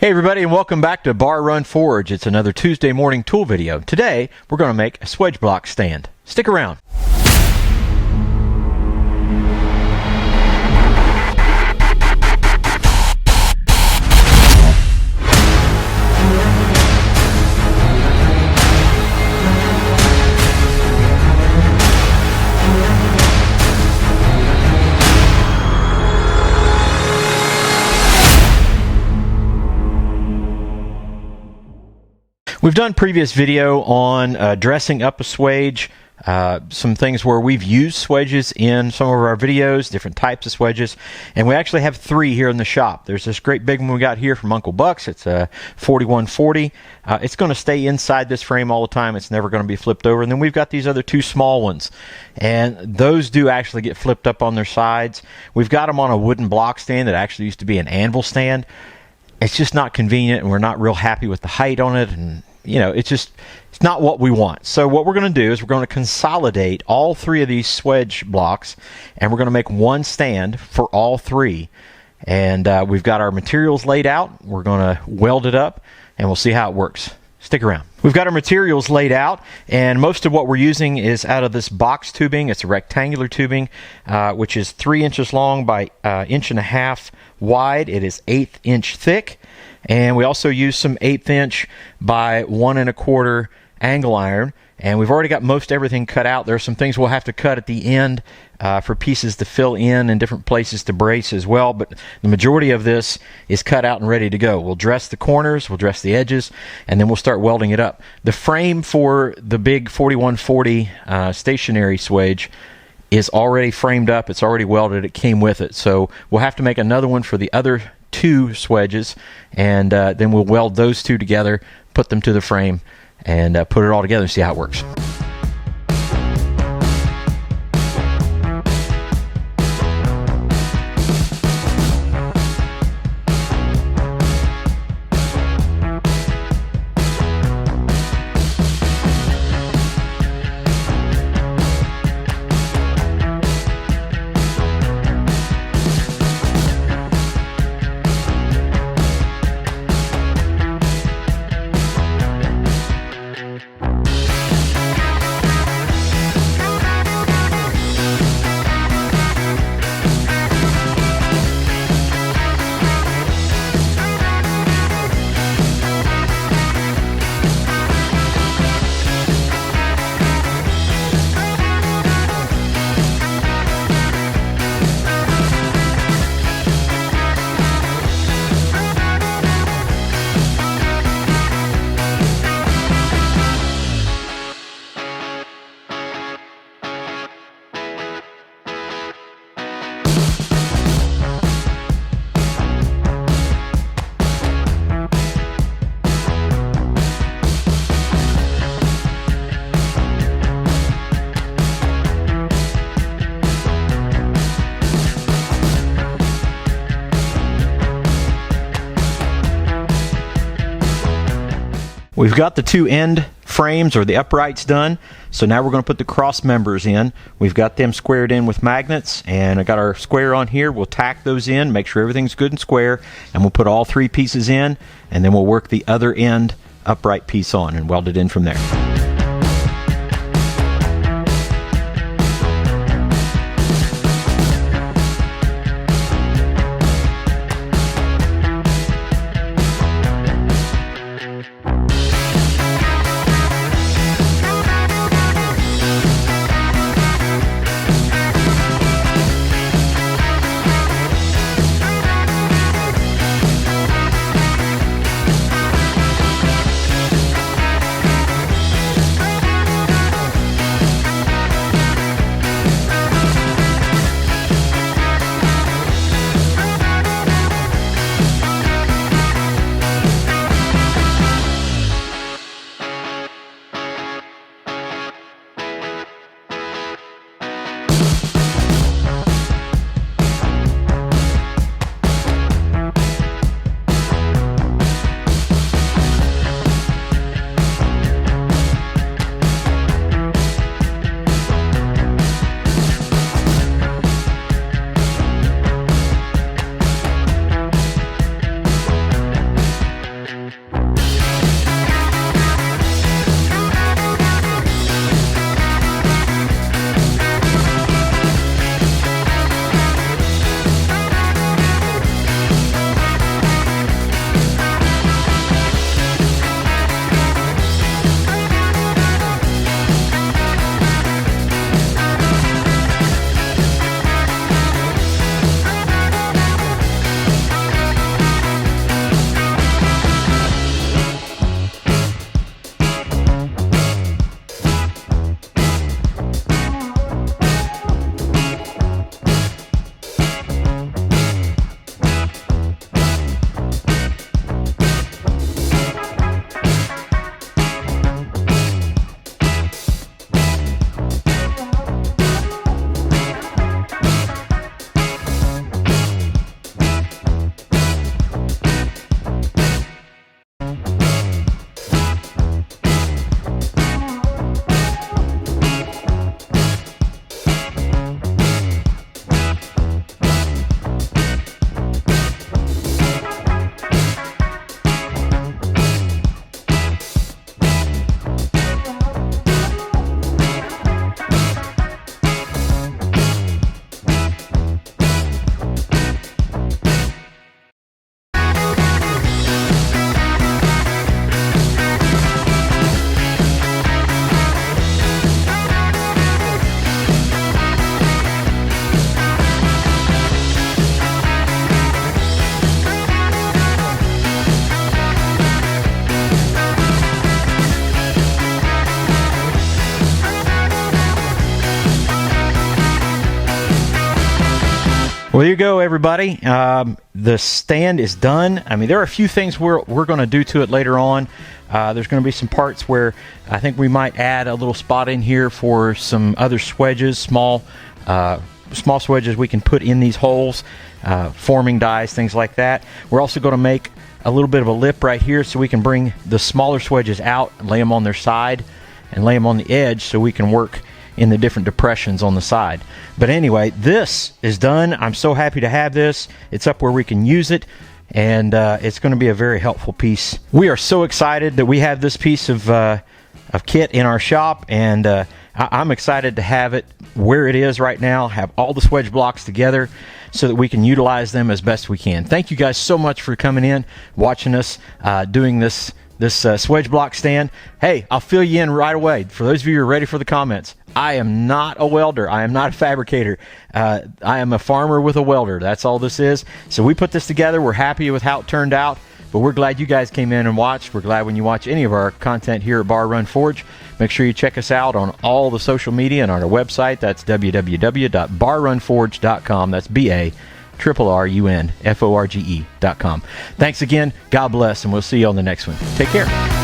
Hey everybody, and welcome back to Bar Run Forge. It's another Tuesday morning tool video. Today we're going to make a Swage Block Stand. Stick around. We've done previous video on dressing up a swage, some things where we've used swages in some of our videos, different types of swages, and we actually have three here in the shop. There's this great big one we got here from Uncle Buck's. It's a 4140. It's going to stay inside this frame all the time. It's never going to be flipped over. And then we've got these other two small ones, and those do actually get flipped up on their sides. We've got them on a wooden block stand that actually used to be an anvil stand. It's just not convenient, and we're not real happy with the height on it, and you know, it's not what we want. So what we're going to do is we're going to consolidate all three of these swage blocks, and we're going to make one stand for all three. And we've got our materials laid out. We're going to weld it up, and we'll see how it works. Stick around. We've got our materials laid out, and most of what we're using is out of this box tubing. It's a rectangular tubing, which is 3 inches long by 1.5 inches wide. It is 1/8 inch thick. And we also use some 1/8 inch by 1 1/4 angle iron. And we've already got most everything cut out. There are some things we'll have to cut at the end for pieces to fill in and different places to brace as well. But the majority of this is cut out and ready to go. We'll dress the corners, we'll dress the edges, and then we'll start welding it up. The frame for the big 4140 stationary swage is already framed up. It's already welded. It came with it. So we'll have to make another one for the other two swages, and then we'll weld those two together, put them to the frame, and put it all together and see how it works. We've got the two end frames, or the uprights, done. So now we're going to put the cross members in. We've got them squared in with magnets, and I got our square on here. We'll tack those in, make sure everything's good and square, and we'll put all three pieces in, and then we'll work the other end upright piece on and weld it in from there. Well, there you go, everybody. The stand is done. I mean, there are a few things we're going to do to it later on. There's going to be some parts where I think we might add a little spot in here for some other swedges, small swedges we can put in these holes, forming dies, things like that. We're also going to make a little bit of a lip right here so we can bring the smaller swedges out and lay them on their side and lay them on the edge so we can work in the different depressions on the side. But anyway, this is done. I'm so happy to have this. It's up where we can use it, and it's going to be a very helpful piece. We are so excited that we have this piece of kit in our shop, and I'm excited to have it where it is right now, have all the swedge blocks together so that we can utilize them as best we can. Thank you guys so much for coming in, watching us doing this Swage Block Stand. Hey, I'll fill you in right away. For those of you who are ready for the comments, I am not a welder. I am not a fabricator. I am a farmer with a welder. That's all this is. So we put this together. We're happy with how it turned out, but we're glad you guys came in and watched. We're glad when you watch any of our content here at Bar Run Forge. Make sure you check us out on all the social media and on our website. That's www.barrunforge.com. That's BARRUNFORGE.com. Thanks again. God bless, and we'll see you on the next one. Take care.